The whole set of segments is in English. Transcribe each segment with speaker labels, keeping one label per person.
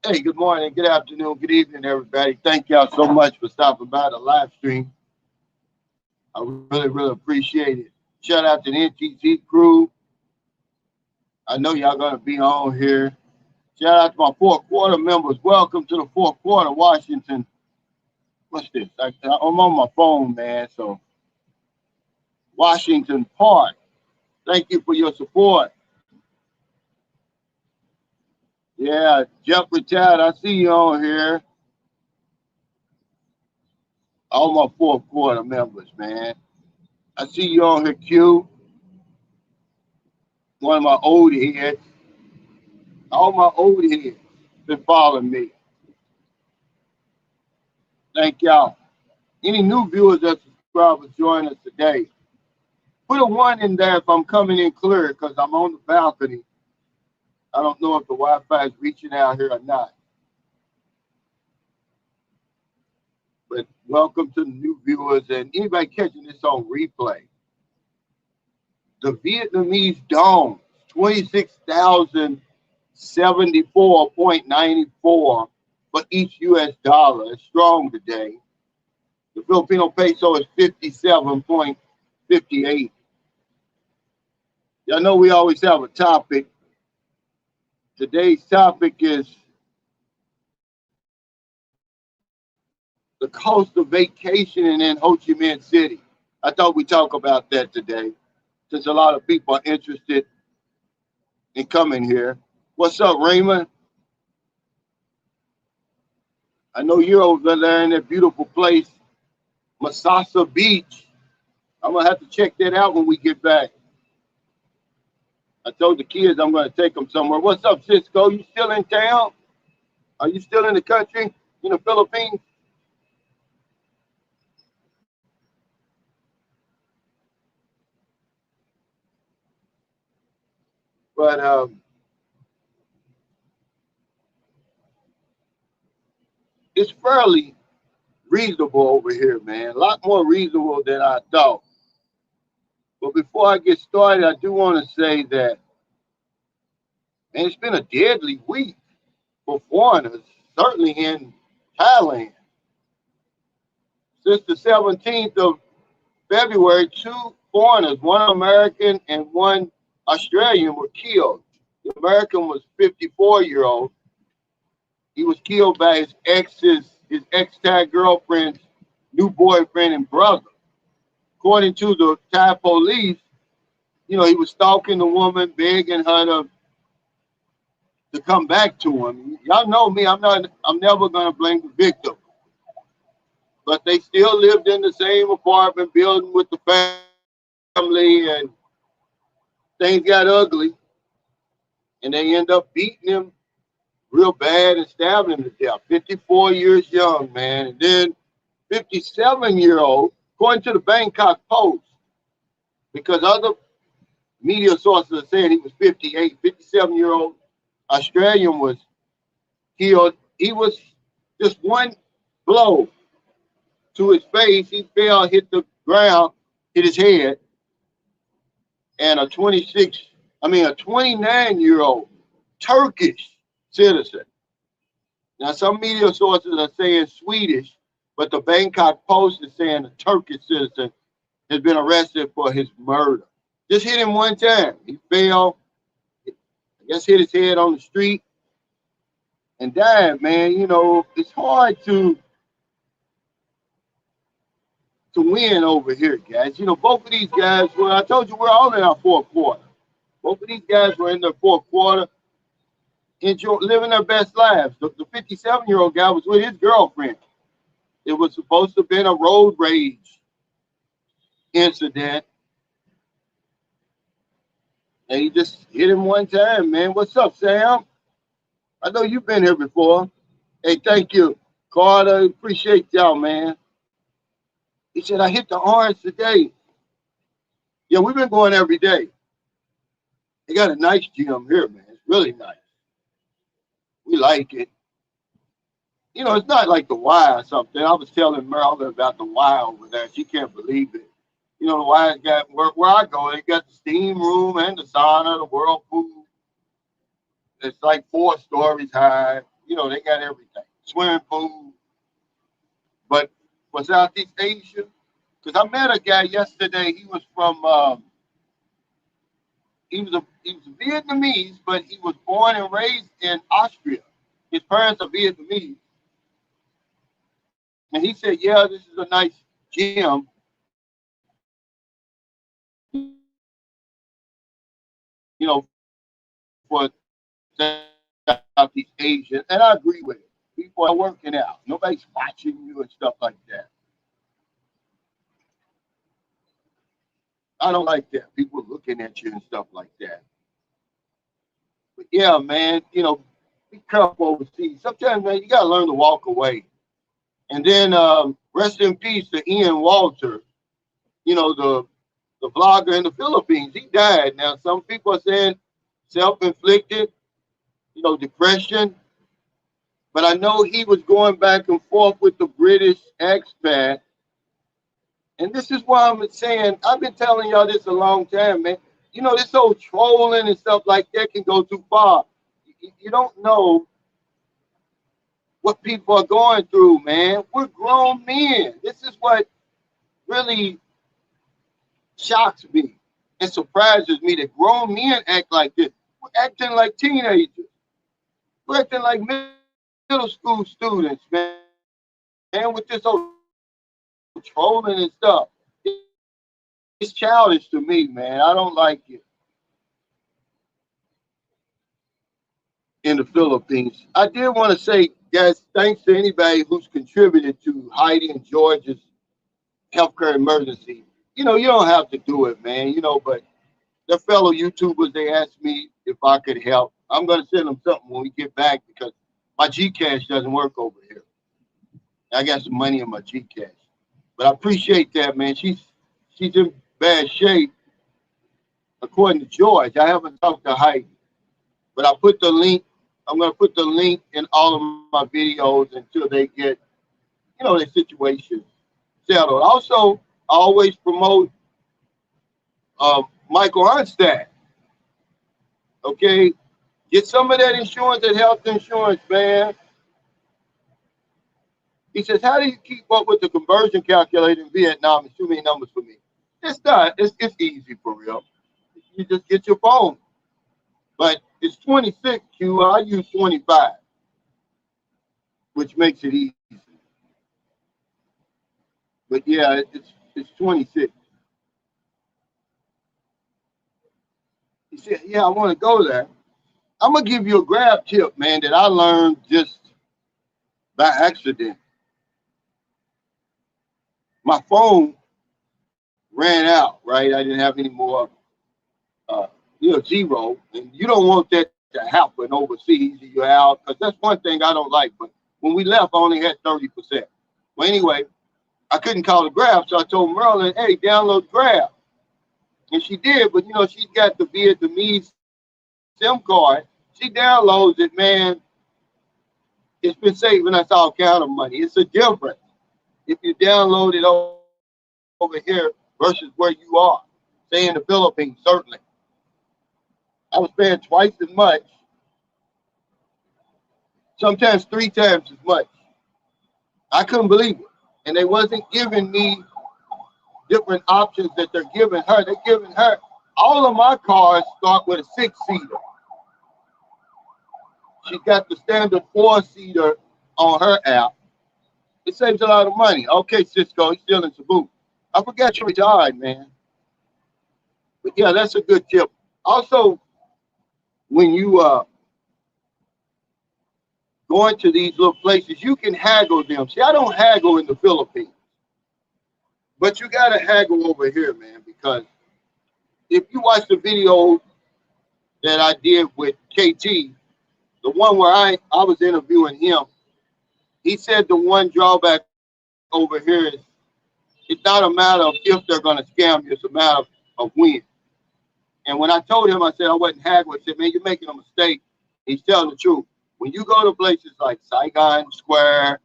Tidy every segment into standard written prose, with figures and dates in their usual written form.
Speaker 1: Hey, good morning, good afternoon, good evening, everybody. Thank y'all so much for stopping by the live stream. I really appreciate it. Shout out to the NTC crew. I know y'all gonna be on here. Shout out to my fourth quarter members. Welcome to the fourth quarter, Washington. What's this? I'm on my phone, man. So Washington Park. Thank you for your support. Yeah, Jeff retired. I see you on here. All my fourth quarter members, man. I see you on here, Q. One of my old heads. All my old heads been following me. Thank y'all. Any new viewers or subscribers join us today. Put a one in there if I'm coming in clear because I'm on the balcony. I don't know if the Wi-Fi is reaching out here or not. But welcome to the new viewers and anybody catching this on replay. The Vietnamese dong, 26,074.94 for each US dollar. It's strong today. The Filipino peso is 57.58. Y'all know we always have a topic. Today's topic is the cost of vacationing in Ho Chi Minh City. I thought we'd talk about that today, since a lot of people are interested in coming here. What's up, Raymond? I know you're over there in that beautiful place, Masasa Beach. I'm gonna have to check that out when we get back. I told the kids I'm gonna take them somewhere. What's up, Cisco? You still in town? Are you still in the country, in the Philippines? But it's fairly reasonable over here, man. A lot more reasonable than I thought. But before I get started, I do want to say that, man, it's been a deadly week for foreigners, certainly in Thailand. Since the 17th of February, two foreigners, one American and one Australian, were killed. The American was 54-year-old. He was killed by his ex-Thai girlfriend's new boyfriend and brother. According to the Thai police, he was stalking the woman, begging her to come back to him. Y'all know me, I'm never gonna blame the victim. But they still lived in the same apartment building with the family, and things got ugly. And they end up beating him real bad and stabbing him to death. 54 years young, man. And then 57-year-old, according to the Bangkok Post, because other media sources are saying he was 58, 57-year-old Australian was killed. He was just one blow to his face. He fell, hit the ground, hit his head. And a 29-year-old Turkish citizen. Now, some media sources are saying Swedish, but the Bangkok Post is saying a Turkish citizen has been arrested for his murder. Just hit him one time. He fell, I guess hit his head on the street and died, man. It's hard to win over here, guys. Both of these guys, well, I told you we're all in our fourth quarter. Both of these guys were in their fourth quarter, living their best lives. The 57-year-old guy was with his girlfriend. It was supposed to have been a road rage incident. And he just hit him one time, man. What's up, Sam? I know you've been here before. Hey, thank you, Carter. Appreciate y'all, man. He said, I hit the orange today. Yeah, we've been going every day. They got a nice gym here, man. It's really nice. We like it. It's not like the Y or something. I was telling Merle about the Y over there. She can't believe it. The Y's got, where I go, they got the steam room and the sauna, the whirlpool. It's like 4 stories high. You know, they got everything. Swimming pool. But for Southeast Asia, because I met a guy yesterday, he was from he was Vietnamese, but he was born and raised in Austria. His parents are Vietnamese. And he said, yeah, this is a nice gym, you know, for Southeast Asia. And I agree with it. People are working out. Nobody's watching you and stuff like that. I don't like that. People looking at you and stuff like that. But yeah, man, you know, be careful overseas. Sometimes, man, you got to learn to walk away. And then rest in peace to Ian Walter, you know, the vlogger in the Philippines. He died. Now, some people are saying self-inflicted, you know, depression. But I know he was going back and forth with the British expat. And this is why I'm saying, I've been telling y'all this a long time, man. You know, this whole trolling and stuff like that can go too far. You don't know what people are going through, man. We're grown men. This is what really shocks me and surprises me, that grown men act like this. We're acting like teenagers. We're acting like middle school students, man. And with this whole trolling and stuff, it's childish to me, man. I don't like it. In the Philippines, I did want to say, guys, thanks to anybody who's contributed to Heidi and George's healthcare emergency. You know, you don't have to do it, man. You know, but their fellow YouTubers, they asked me if I could help. I'm going to send them something when we get back because my Gcash doesn't work over here. I got some money in my Gcash, but I appreciate that, man. She's in bad shape, according to George. I haven't talked to Heidi, but I put the link. I'm going to put the link in all of my videos until they get, you know, their situation settled. Also, I always promote Michael Arnstad. Okay, get some of that insurance, that health insurance, man. He says, how do you keep up with the conversion calculator in Vietnam? It's too many numbers for me. It's not. It's easy for real. You just get your phone. But it's 26, Q. I use 25, which makes it easy. But yeah, it's 26. He said, yeah, I want to go there. I'm going to give you a grab tip, man, that I learned just by accident. My phone ran out, right? I didn't have any more, zero. And you don't want that to happen overseas. You're out, because that's one thing I don't like. But when we left, I only had 30%. Well, anyway, I couldn't call the Grab, so I told Merlin, hey, download Grab. And she did, but, you know, she's got the Vietnamese SIM card. She downloads it, man. It's been saving us all kind of money. It's a difference if you download it over here versus where you are. Say in the Philippines, certainly. I was paying twice as much, sometimes 3 times as much. I couldn't believe it. And they wasn't giving me different options that they're giving her. They're giving her, all of my cars start with a 6-seater. She got the standard 4-seater on her app. It saves a lot of money. Okay, Cisco, he's still in Cebu. I forgot you retired, man. But yeah, that's a good tip. Also, when you going to these little places, you can haggle them. See, I don't haggle in the Philippines, but you got to haggle over here, man, because if you watch the video that I did with KT, the one where I was interviewing him, he said the one drawback over here is it's not a matter of if they're going to scam you, it's a matter of when. And when I told him, I said I wasn't haggling, I said, man, you're making a mistake. He's telling the truth. When you go to places like Saigon Square,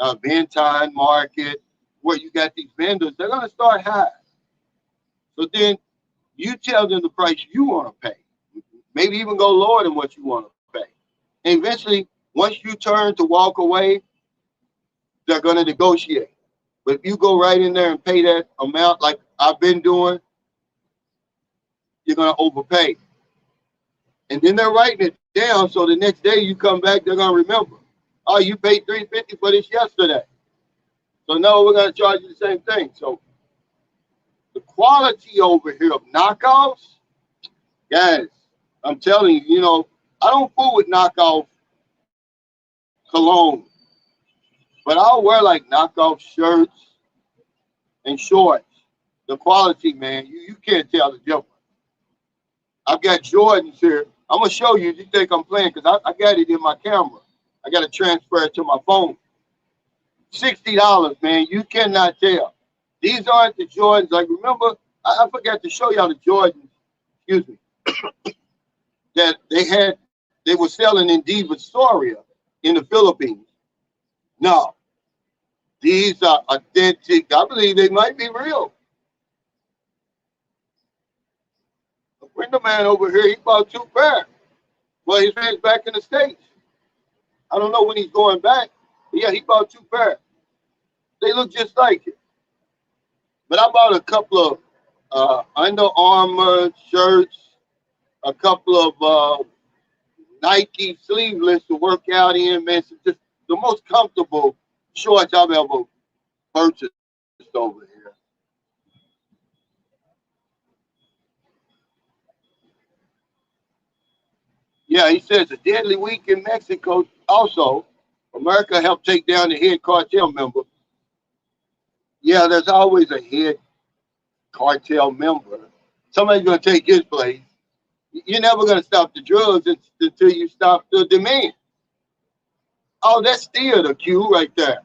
Speaker 1: Bentine Market, where you got these vendors, they're going to start high. So then you tell them the price you want to pay. Maybe even go lower than what you want to pay. And eventually, Once you turn to walk away, they're going to negotiate. But if you go right in there and pay that amount like I've been doing, you're going to overpay. And then they're writing it down, so the next day you come back, they're going to remember. Oh, you paid $350 for this yesterday. So no, we're going to charge you the same thing. So the quality over here of knockoffs, guys, I'm telling you, you know, I don't fool with knockoff cologne, but I'll wear like knockoff shirts and shorts. The quality, man, you can't tell the difference. I've got Jordans here. I'm going to show you. You think I'm playing because I got it in my camera. I got to transfer it to my phone. $60, man. You cannot tell. These aren't the Jordans. Like, remember, I forgot to show y'all the Jordans, excuse me, that they were selling in Divisoria in the Philippines. No, these are authentic. I believe they might be real. A friend of mine over here, he bought 2 pairs. Well, his man's back in the States. I don't know when he's going back. But yeah, he bought 2 pairs. They look just like it. But I bought a couple of Under Armour shirts, a couple of Nike sleeveless to work out in, man. So just the most comfortable shorts I've ever purchased over here. Yeah, he says a deadly week in Mexico. Also, America helped take down the head cartel member. Yeah, there's always a head cartel member. Somebody's going to take his place. You're never going to stop the drugs until you stop the demand. Oh, that's still the cue right there.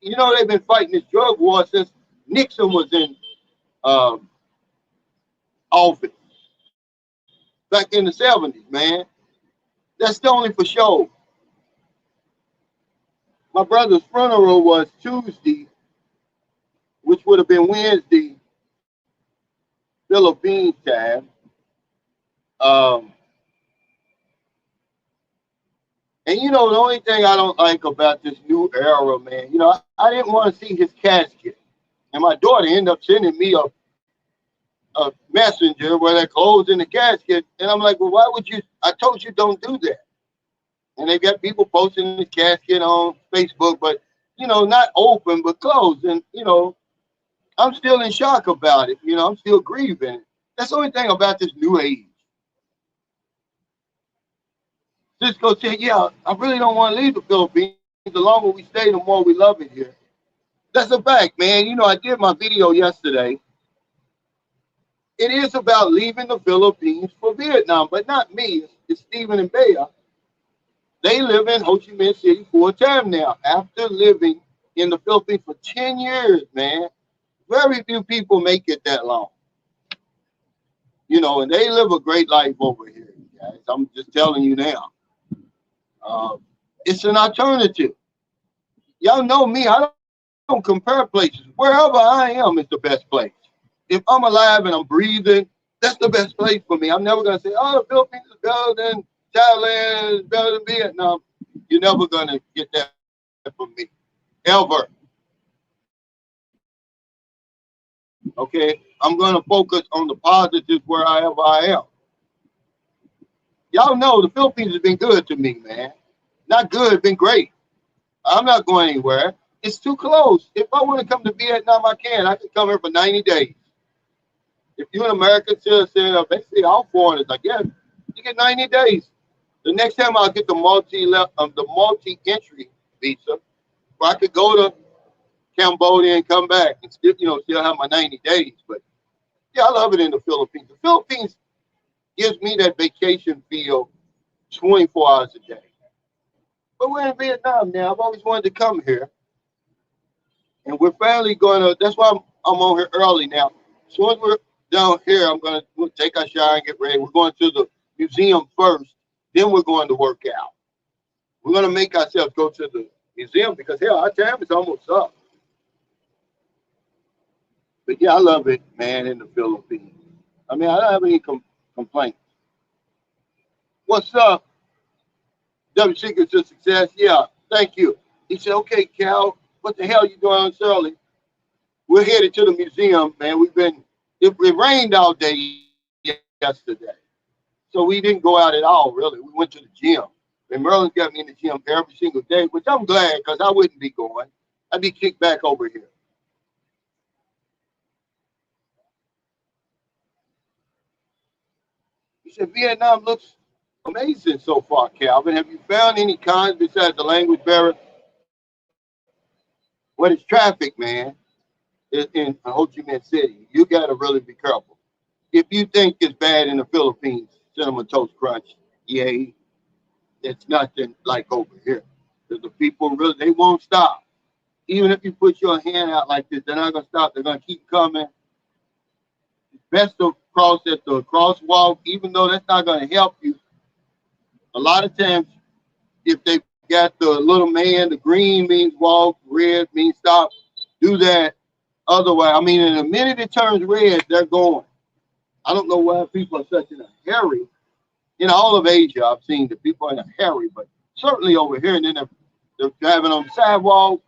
Speaker 1: You know, they've been fighting this drug war since Nixon was in office back in the 70s, man. That's the only for sure. My brother's funeral was Tuesday, which would have been Wednesday, Philippines time. And you know, the only thing I don't like about this new era, man, you know, I didn't want to see his casket. And my daughter ended up sending me a messenger where they're closing the casket. And I'm like, well, why would you? I told you don't do that. And they got people posting the casket on Facebook, but, you know, not open, but closed. And, you know, I'm still in shock about it. You know, I'm still grieving. That's the only thing about this new age. Cisco said, yeah, I really don't want to leave the Philippines. The longer we stay, the more we love it here. That's a fact, man. You know, I did my video yesterday. It is about leaving the Philippines for Vietnam, but not me. It's Stephen and Bea. They live in Ho Chi Minh City full time now after living in the Philippines for 10 years, man. Very few people make it that long. You know, and they live a great life over here, guys. I'm just telling you now. It's an alternative. Y'all know me. I don't compare places. Wherever I am is the best place. If I'm alive and I'm breathing, that's the best place for me. I'm never going to say, oh, the Philippines is better than Thailand, is better than Vietnam. You're never going to get that from me, ever. Okay? I'm going to focus on the positives wherever I am. Y'all know the Philippines has been good to me, man. Not good, been great. I'm not going anywhere. It's too close. If I want to come to Vietnam, I can. I can come here for 90 days. If you're an American citizen, or basically all foreigners, I guess, you get 90 days. The next time I'll get the multi-entry visa, where I could go to Cambodia and come back and still, you know, still have my 90 days. But yeah, I love it in the Philippines. The Philippines gives me that vacation feel 24 hours a day. But we're in Vietnam now. I've always wanted to come here. And we're finally going to, that's why I'm on here early now. As soon as we're down here, we'll take our shower and get ready. We're going to the museum first. Then we're going to work out. We're going to make ourselves go to the museum because, hell, our time is almost up. But yeah, I love it, man, in the Philippines. I mean, I don't have any complaints. What's up? W Secrets to Success. Yeah, thank you. He said, okay, Cal, what the hell you doing so early? We're headed to the museum, man. It rained all day yesterday. So we didn't go out at all, really. We went to the gym. And Merlin's got me in the gym every single day, which I'm glad because I wouldn't be going. I'd be kicked back over here. He said, Vietnam looks amazing so far, Calvin. Have you found any cons besides the language barrier? What is traffic, man? In Ho Chi Minh City, you got to really be careful. If you think it's bad in the Philippines, Cinnamon Toast Crunch, yay, it's nothing like over here. Because the people really, they won't stop. Even if you put your hand out like this, they're not going to stop. They're going to keep coming. It's best to cross at the crosswalk, even though that's not going to help you. A lot of times, if they got the little man, the green means walk, red means stop, do that. Otherwise, I mean, in a minute it turns red, they're going. I don't know why people are such in a hurry. In all of Asia, I've seen the people in a hurry, but certainly over here, and then they're driving on the sidewalk.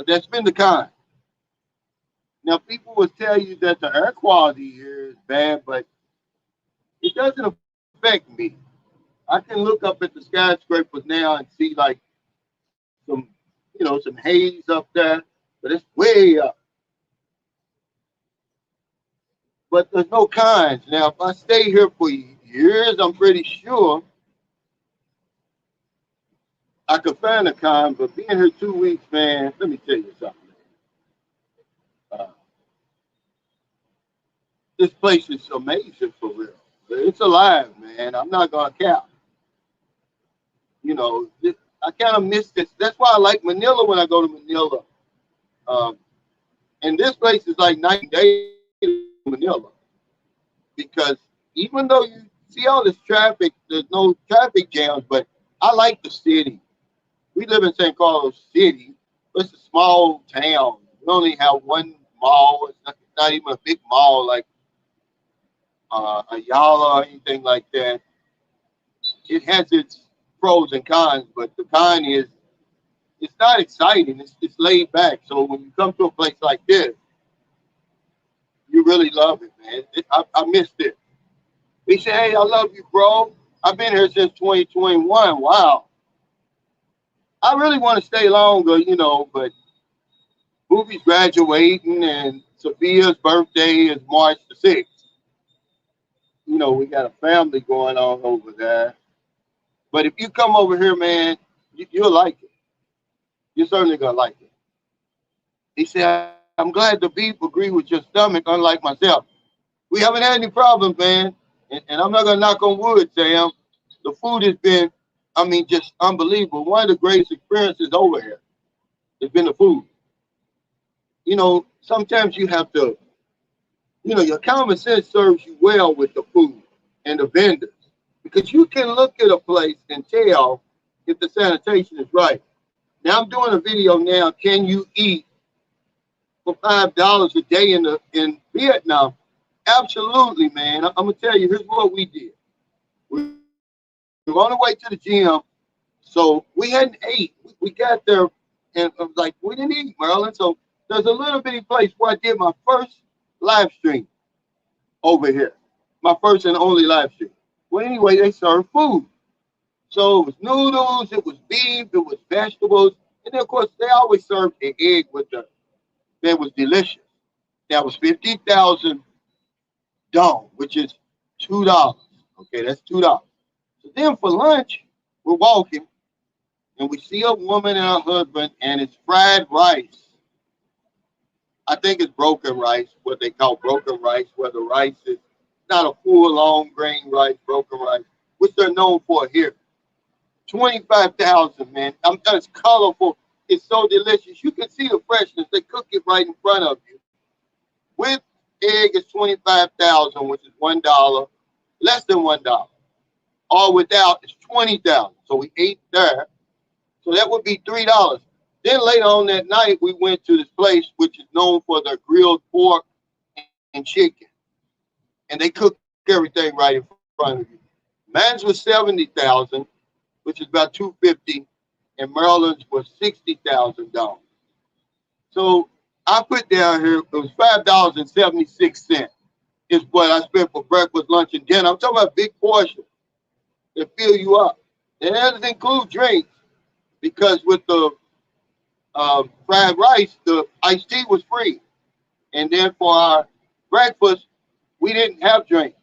Speaker 1: That's been the kind. Now, people will tell you that the air quality here is bad, but it doesn't affect me. I can look up at the skyscrapers now and see like some, some haze up there, but it's way up. But there's no cons. Now, if I stay here for years, I'm pretty sure I could find a con. But being here 2 weeks, man, let me tell you something. Uh, this place is amazing for real. It's alive, man. I'm not gonna cap. I kind of miss this. That's why I like Manila when I go to Manila. Um, and this place is like night and day to Manila because even though you see all this traffic, there's no traffic jams. But I like the city. We live in San Carlos City. It's a small town. We only have one mall. It's not even a big mall like Ayala or anything like that. It has its pros and cons, but the con is it's not exciting. It's laid back. So when you come to a place like this, you really love it, man. I missed it. He said, hey, I love you, bro. I've been here since 2021. Wow. I really want to stay longer, but Boobie's graduating and Sophia's birthday is March the 6th. We got a family going on over there. But if you come over here, man, you'll like it. You're certainly going to like it. He said, I'm glad the beef agree with your stomach, unlike myself. We haven't had any problems, man. And I'm not going to knock on wood, Sam. The food has been, just unbelievable. One of the greatest experiences over here has been the food. Sometimes you have to, your common sense serves you well with the food and the vendors because you can look at a place and tell if the sanitation is right. Now I'm doing a video now. Can you eat for $5 a day in Vietnam? Absolutely, man. I'm gonna tell you. Here's what we did. We were on the way to the gym, so we hadn't ate. We got there, and I was like, we didn't eat, Maryland. So there's a little bitty place where I did my first live stream over here. My first and only live stream. Well, anyway, they served food. So it was noodles, it was beef, it was vegetables, and then of course they always served an egg with that was delicious. That was 50,000 dong, which is $2. Okay, that's $2. So then for lunch, we're walking and we see a woman and her husband, and it's fried rice. I think it's broken rice, what they call broken rice, where the rice is not a full long grain rice, broken rice, which they're known for here. 25,000, man. It's colorful. It's so delicious. You can see the freshness. They cook it right in front of you. With egg is 25,000, which is $1, less than $1. Or without, it's 20,000. So we ate there. So that would be $3. Then later on that night, we went to this place which is known for their grilled pork and chicken. And they cook everything right in front of you. Man's was 70,000, which is about 250, and Maryland's was $60,000. So I put down here, it was $5.76 is what I spent for breakfast, lunch, and dinner. I'm talking about big portions that fill you up. And that doesn't include drinks, because with the fried rice, the iced tea was free. And then for our breakfast, we didn't have drinks.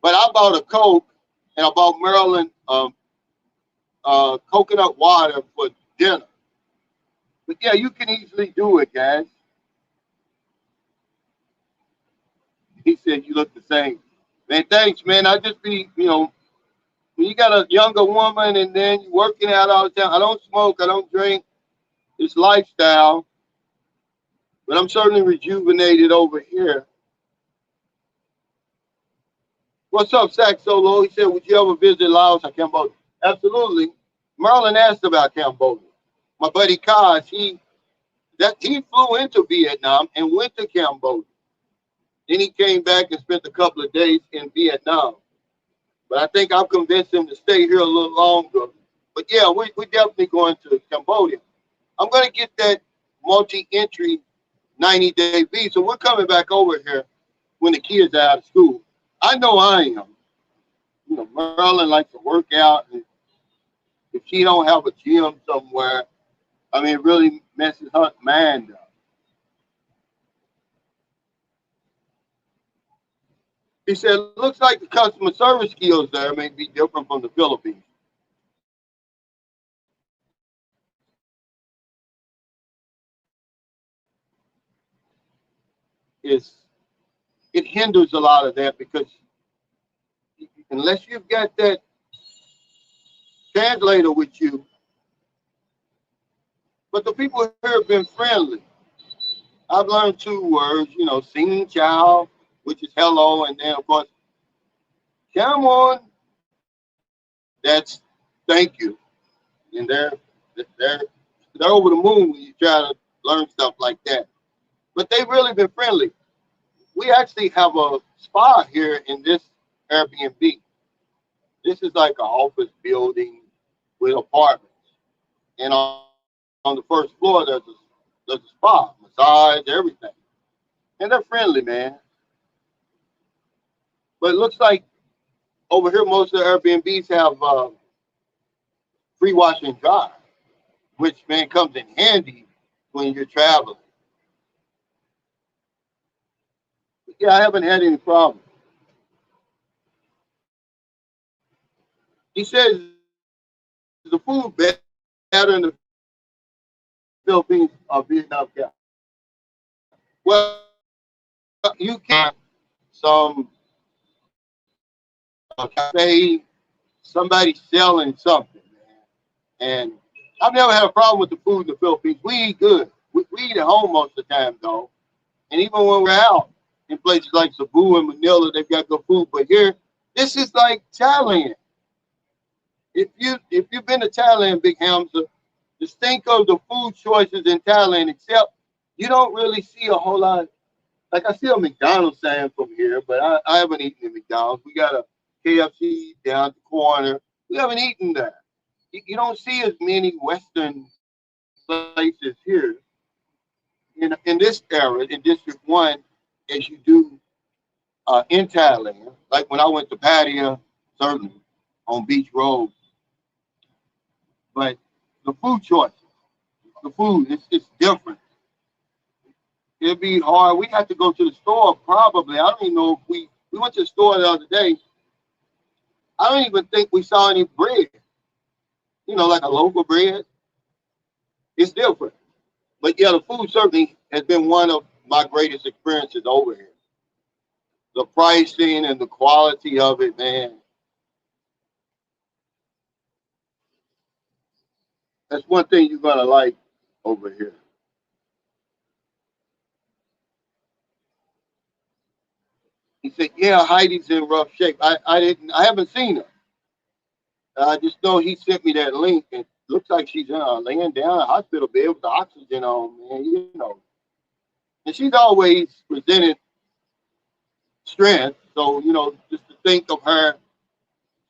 Speaker 1: But I bought a Coke, and I bought Maryland coconut water for dinner. But yeah, you can easily do it, guys. He said you look the same. Man, thanks, man. I just be, when you got a younger woman and then you working out all the time. I don't smoke, I don't drink. It's lifestyle. But I'm certainly rejuvenated over here. What's up, Sax Solo? He said, would you ever visit Laos or Cambodia? Absolutely. Marlon asked about Cambodia. My buddy Kaz, he flew into Vietnam and went to Cambodia. Then he came back and spent a couple of days in Vietnam. But I think I've convinced him to stay here a little longer. But yeah, we're definitely going to Cambodia. I'm going to get that multi-entry 90-day visa. We're coming back over here when the kids are out of school. I know I am. Marilyn likes to work out. And if she don't have a gym somewhere, I mean, it really messes her mind up. He said, looks like the customer service skills there may be different from the Philippines. It hinders a lot of that, because unless you've got that translator with you, but the people here have been friendly. I've learned 2 words, sing chow, which is hello, and then of course, come on, that's thank you. And they're over the moon when you try to learn stuff like that. But they've really been friendly. We actually have a spa here in this Airbnb. This is like an office building with apartments. And on the first floor, there's a spa, massage, everything. And they're friendly, man. But it looks like over here, most of the Airbnbs have free wash and dry, which, man, comes in handy when you're traveling. But yeah, I haven't had any problem. He says the food better in the Philippines or Vietnam. Well, you can some cafe, somebody selling something, man. And I've never had a problem with the food in the Philippines. We eat good. We eat at home most of the time, though. And even when we're out in places like Cebu and Manila, they've got good food. But here, this is like Thailand. If you've been to Thailand, Big Hamza, just think of the food choices in Thailand, except you don't really see a whole lot. Like, I see a McDonald's sign from here, but I haven't eaten at McDonald's. We got a KFC down the corner. We haven't eaten there. You don't see as many Western places here in this area, in District 1, as you do in Thailand. Like when I went to Pattaya, certainly, on Beach Road. But the food choices, the food, it's different. It'd be hard. We have to go to the store probably. I don't even know if we went to the store the other day. I don't even think we saw any bread. Like a local bread. It's different. But yeah, the food certainly has been one of my greatest experiences over here. The pricing and the quality of it, man. That's one thing you're gonna like over here. He said, yeah, Heidi's in rough shape. I haven't seen her. I just know he sent me that link, and it looks like she's laying down in a hospital bed with the oxygen on, man, And she's always presented strength. So, just to think of her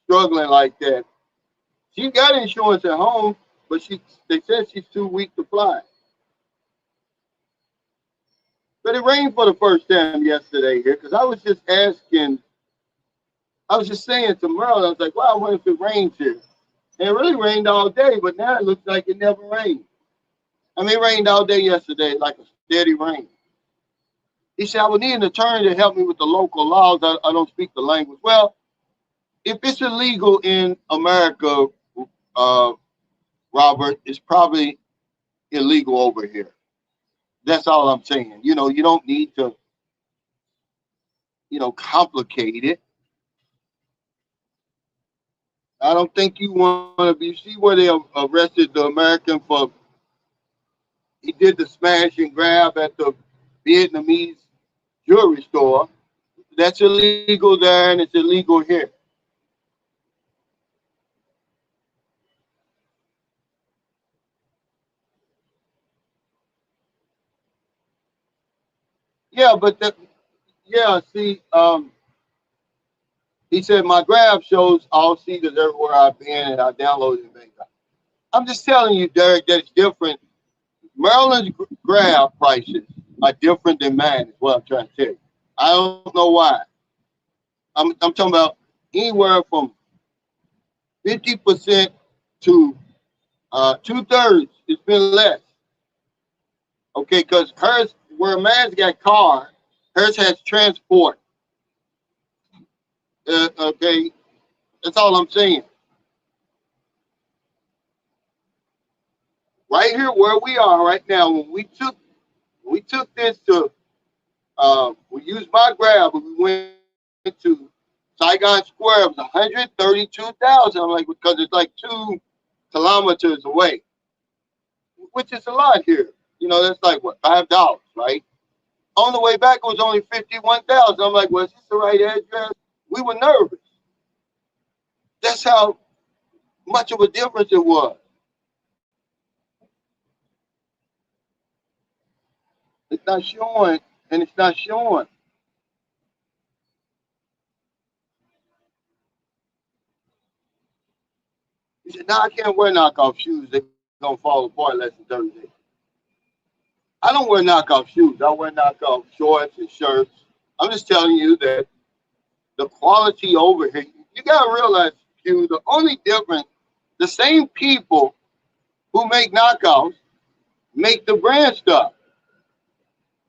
Speaker 1: struggling like that. She got insurance at home, but they said she's too weak to fly. But it rained for the first time yesterday here because I was just asking, I was just saying to Merle, I was like, wow, I wonder if it rains here. And it really rained all day, but now it looks like it never rained. I mean, it rained all day yesterday, like a steady rain. He said, I would need an attorney to help me with the local laws. I don't speak the language. Well, if it's illegal in America, Robert, it's probably illegal over here. That's all I'm saying. You know, you don't need to, complicate it. I don't think you want to be. See where they arrested the American for? He did the smash and grab at the Vietnamese jewelry store. That's illegal there, and it's illegal here. Yeah, but see, he said my graph shows all seasons everywhere I've been, and I downloaded it. I'm just telling you, Derek, that it's different. Maryland's graph prices are different than mine, is what I'm trying to tell you. I don't know why. I'm talking about anywhere from 50% to 2/3. It's been less. Okay, because hers, where mine's got car, hers has transport. Okay, that's all I'm saying. Right here, where we are right now, when we took this to, we used my grab, but we went to Saigon Square. It was 132,000. I'm like, because it's like 2 kilometers away, which is a lot here. You know, that's like what, $5, right? On the way back, it was only 51,000. I'm like, well, is this the right address? We were nervous. That's how much of a difference it was. It's not showing, and it's not showing. He said, no, I can't wear knockoff shoes. They're going to fall apart less than 30 days. I don't wear knockoff shoes. I wear knockoff shorts and shirts. I'm just telling you that the quality over here, you got to realize, Q, the only difference, the same people who make knockoffs make the brand stuff.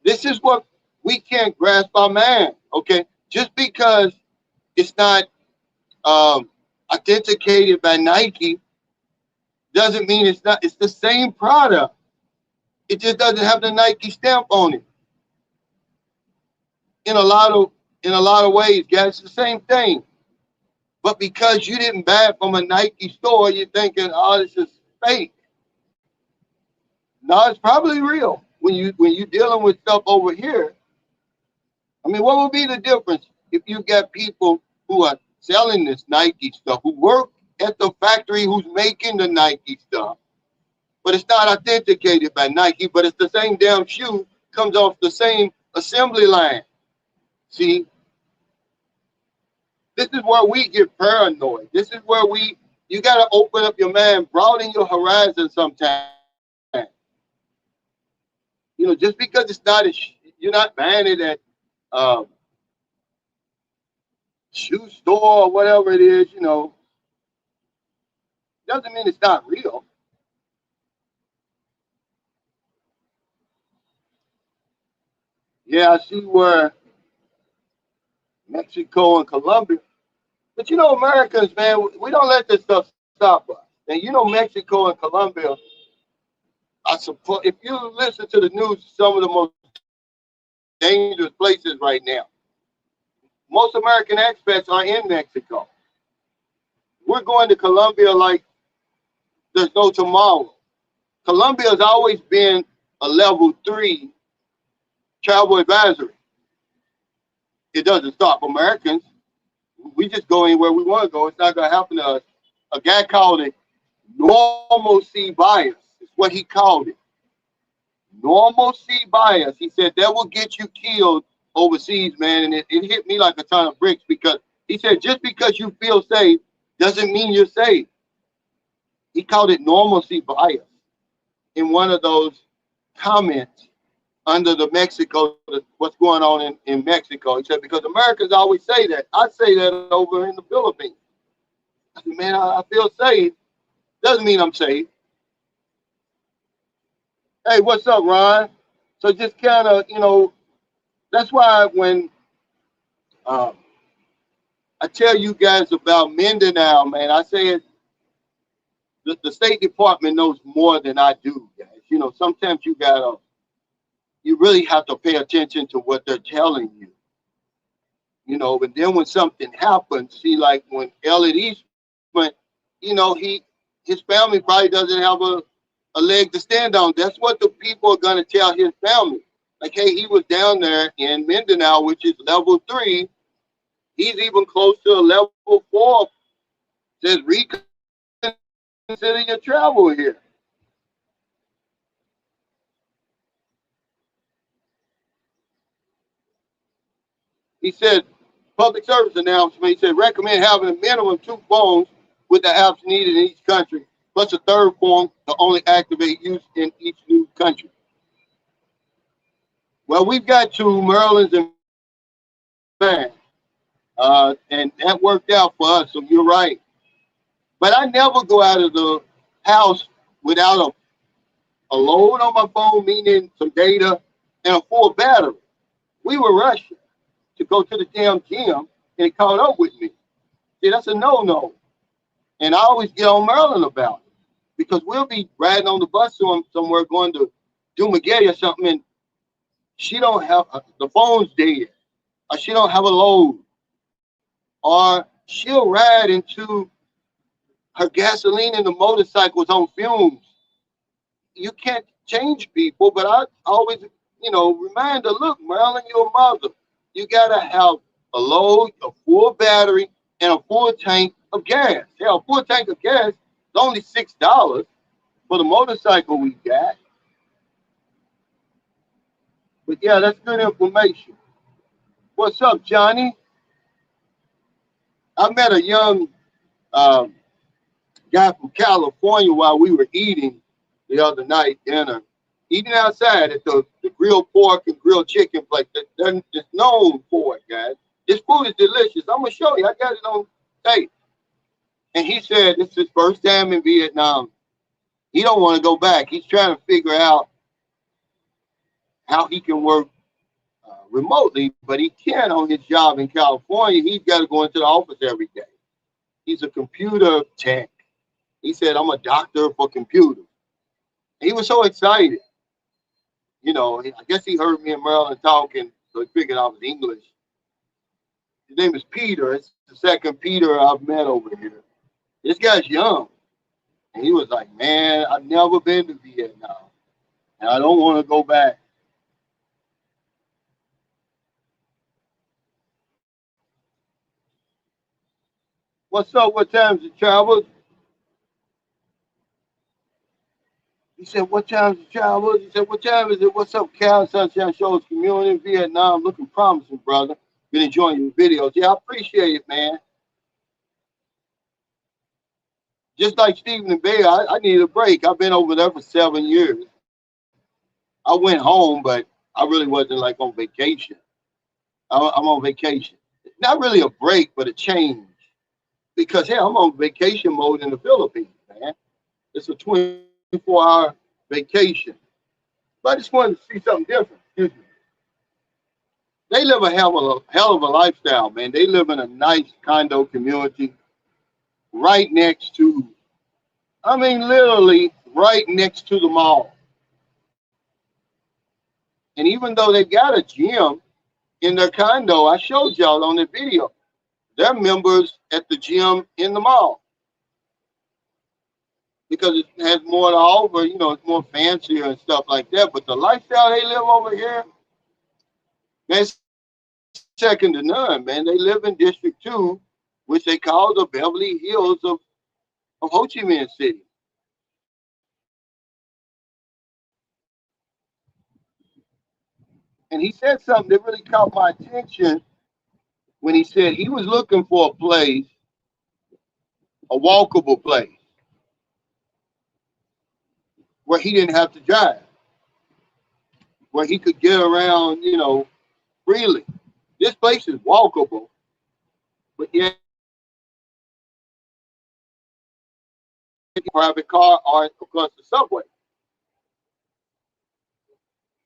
Speaker 1: This is what we can't grasp our mind, okay? Just because it's not authenticated by Nike doesn't mean it's not. It's the same product. It just doesn't have the Nike stamp on it. In a lot of ways, guys, it's the same thing. But because you didn't buy it from a Nike store, you're thinking, oh, this is fake. No, it's probably real. When you're dealing with stuff over here, I mean, what would be the difference if you got people who are selling this Nike stuff, who work at the factory who's making the Nike stuff, but it's not authenticated by Nike, but it's the same damn shoe, comes off the same assembly line. See, this is where we get paranoid. This is where you got to open up your mind, broaden your horizon sometimes. You know, just because it's not, you're not buying it at shoe store or whatever it is, you know, doesn't mean it's not real. Yeah, I see where Mexico and Colombia, but you know, Americans, man, we don't let this stuff stop us. And you know, Mexico and Colombia, I support. If you listen to the news, some of the most dangerous places right now. Most American expats are in Mexico. We're going to Colombia like there's no tomorrow. Colombia has always been a level 3 travel advisory. It doesn't stop Americans. We just go anywhere we want to go. It's not going to happen to us. A guy called it normalcy bias. It's what he called it. Normalcy bias. He said that will get you killed overseas, man. And it hit me like a ton of bricks because he said just because you feel safe doesn't mean you're safe. He called it normalcy bias in one of those comments under the Mexico, what's going on in Mexico. He said, because Americans always say that. I say that over in the Philippines. I said, man, I feel safe. Doesn't mean I'm safe. Hey, what's up, Ron? So just kind of, you know, that's why when I tell you guys about Mindanao, man, I say it, the State Department knows more than I do, guys. You know, sometimes you really have to pay attention to what they're telling you. You know, but then when something happens, see, like when Elliot Eastman, you know, his family probably doesn't have a leg to stand on. That's what the people are gonna tell his family. Like, hey, he was down there in Mindanao, which is level 3. He's even close to a level 4. Says reconsider your travel here. He said, public service announcement, he said, recommend having a minimum 2 phones with the apps needed in each country, plus a 3rd phone to only activate use in each new country. Well, we've got 2, Maryland's and Van, and that worked out for us, so you're right. But I never go out of the house without a load on my phone, meaning some data, and a full battery. We were rushing to go to the damn gym, and it caught up with me. See, that's a no-no. And I always get on Maryland about it, because we'll be riding on the bus somewhere going to Dumaguete or something, and she don't have, the phone's dead, or she don't have a load, or she'll ride into her gasoline and the motorcycle's on fumes. You can't change people, but I always, you know, remind her, look, Marilyn, you're a mother. You gotta have a load, a full battery, and a full tank of gas. Yeah, a full tank of gas is only $6 for the motorcycle we got. But yeah, that's good information. What's up, Johnny? I met a young um, guy from California while we were eating the other night, dinner, eating outside at the grilled pork and grilled chicken place. They're just known for it, guys. This food is delicious. I'm gonna show you. I got it on tape. And he said this is his first time in Vietnam. He don't want to go back. He's trying to figure out how he can work remotely, but he can on his job in California. He's got to go into the office every day. He's a computer tech. He said, I'm a doctor for computers. He was so excited. You know, I guess he heard me and Marilyn talking, so he figured I was English. His name is Peter. It's the second Peter I've met over here. This guy's young. And he was like, man, I've never been to Vietnam. And I don't want to go back. What's up? What time's it, travel? He said, what time's it, travel? He said, what time is it? What's up, Cal? Sunshine Shows community in Vietnam. Looking promising, brother. Been enjoying your videos. Yeah, I appreciate it, man. Just like Stephen and Bear, I need a break. I've been over there for 7 years. I went home, but I really wasn't like on vacation. I'm on vacation. Not really a break, but a change. Because, yeah, I'm on vacation mode in the Philippines, man. It's a 24-hour vacation. But I just wanted to see something different. Excuse me. They live a hell of a lifestyle, man. They live in a nice condo community right next to, I mean, literally right next to the mall. And even though they got a gym in their condo, I showed y'all on the video, they're members at the gym in the mall. Because it has more to offer, you know, it's more fancier and stuff like that. But the lifestyle they live over here, man, it's second to none, man. They live in District 2, which they call the Beverly Hills of Ho Chi Minh City. And he said something that really caught my attention when he said he was looking for a place a walkable place where he didn't have to drive, where he could get around, you know, freely. This place is walkable, but yet private car or across the subway.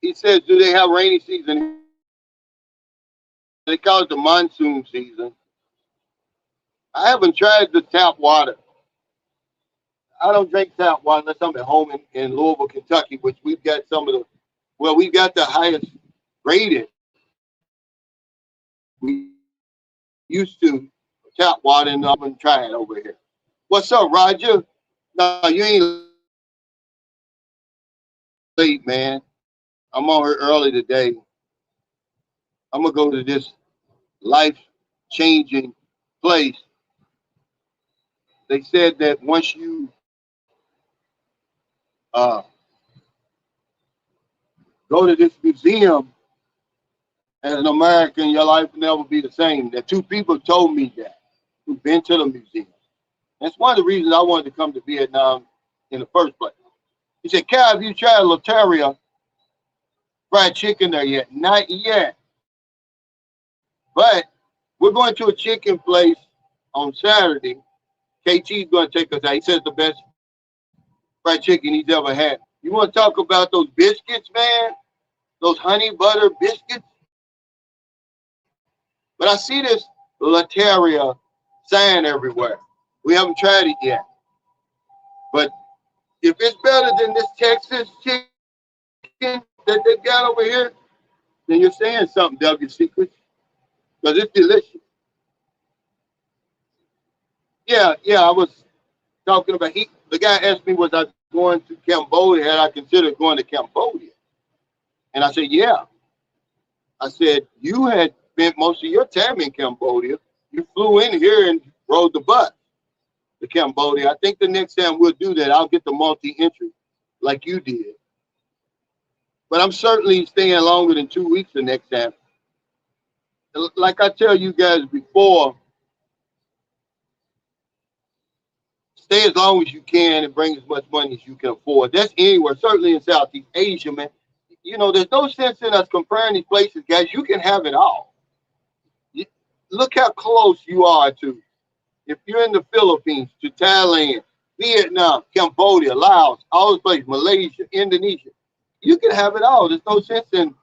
Speaker 1: He says, do they have rainy season? They call it the monsoon season. I haven't tried the tap water. I don't drink tap water unless I'm at home in Louisville, Kentucky, which we've got some of the, well, we've got the highest rated. We used to tap water and I'm going to try it over here. What's up, Roger? No, you ain't late, man. I'm on here early today. I'm going to go to this life-changing place. They said that once you go to this museum as an American, your life will never be the same. That two people told me that who've been to the museum. That's one of the reasons I wanted to come to Vietnam in the first place. He said, Cal, have you tried Loteria fried chicken there yet? Not yet. But we're going to a chicken place on Saturday. KT's going to take us out. He says the best fried chicken he's ever had. You want to talk about those biscuits, man? Those honey butter biscuits? But I see this Loteria sign everywhere. We haven't tried it yet. But if it's better than this Texas chicken that they got over here, then you're saying something, W Secrets, because it's delicious. Yeah, I was talking about, the guy asked me, was I going to Cambodia? Had I considered going to Cambodia? And I said, yeah. I said, you had spent most of your time in Cambodia. You flew in here and rode the bus to Cambodia. I think the next time we'll do that, I'll get the multi-entry like you did. But I'm certainly staying longer than 2 weeks the next time. Like I tell you guys before, stay as long as you can and bring as much money as you can afford. That's anywhere, certainly in Southeast Asia, man. You know, there's no sense in us comparing these places, guys. You can have it all. Look how close you are to, if you're in the Philippines, to Thailand, Vietnam, Cambodia, Laos, all those places, Malaysia, Indonesia. You can have it all. There's no sense in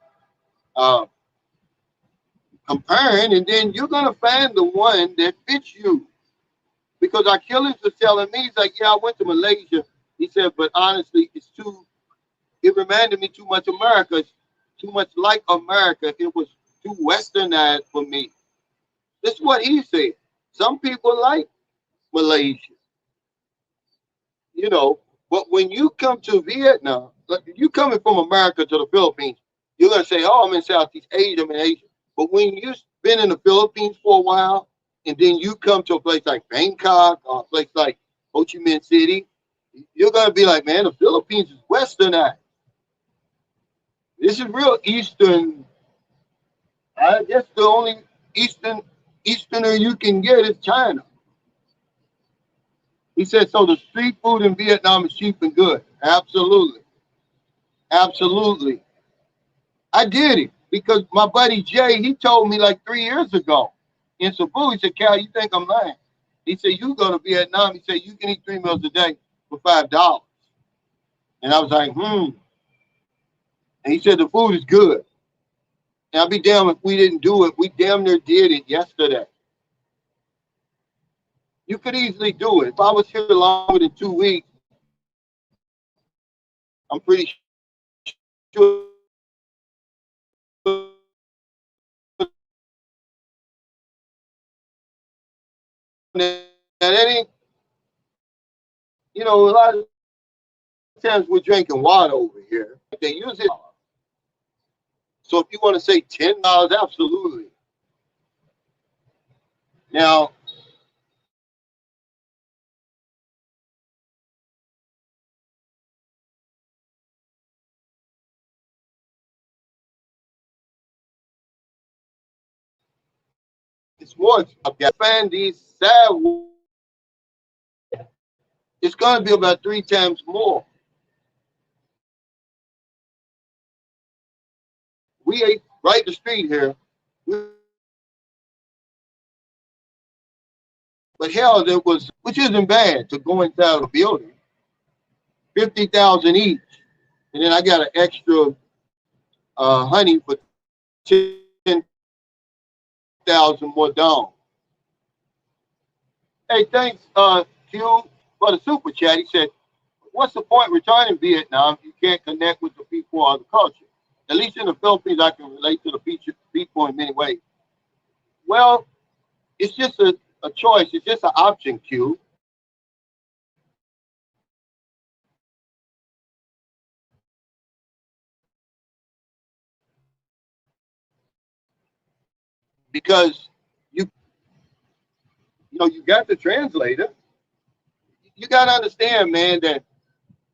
Speaker 1: comparing, and then you're going to find the one that fits you. Because Achilles was telling me, he's like, yeah, I went to Malaysia. He said, but honestly, it reminded me too much of America. It's too much like America. It was too westernized for me. This is what he said. Some people like Malaysia, you know, but when you come to Vietnam, like you coming from America to the Philippines, you're going to say, oh, I'm in Southeast Asia, I'm in Asia. But when you've been in the Philippines for a while, and then you come to a place like Bangkok or a place like Ho Chi Minh City, you're going to be like, man, the Philippines is westernized. This is real Eastern. I guess the only Easterner you can get is China. He said, so the street food in Vietnam is cheap and good. Absolutely. Absolutely. I did it because my buddy Jay, he told me like 3 years ago in Cebu, he said, Cal, you think I'm lying? He said, you go to Vietnam. He said, you can eat 3 meals a day for $5. And I was like, And he said, the food is good. And I'll be damned if we didn't do it. We damn near did it yesterday. You could easily do it. If I was here longer than 2 weeks, I'm pretty sure that ain't, you know, a lot of times we're drinking water over here. They use it. So if you want to say $10, absolutely. Now, it's more. I've got to find these sidewalks it's going to be about 3 times more. We ate right the street here. But hell, there was, which isn't bad to go inside a building, 50,000 each, and then I got an extra honey for 10,000 more down. Hey, thanks, Q, for the super chat. He said, "What's the point returning Vietnam if you can't connect with the people or the culture? At least in the Philippines, I can relate to the people in many ways." Well, it's just a choice. It's just an option, Q. Because you got the translator. You got to understand, man, that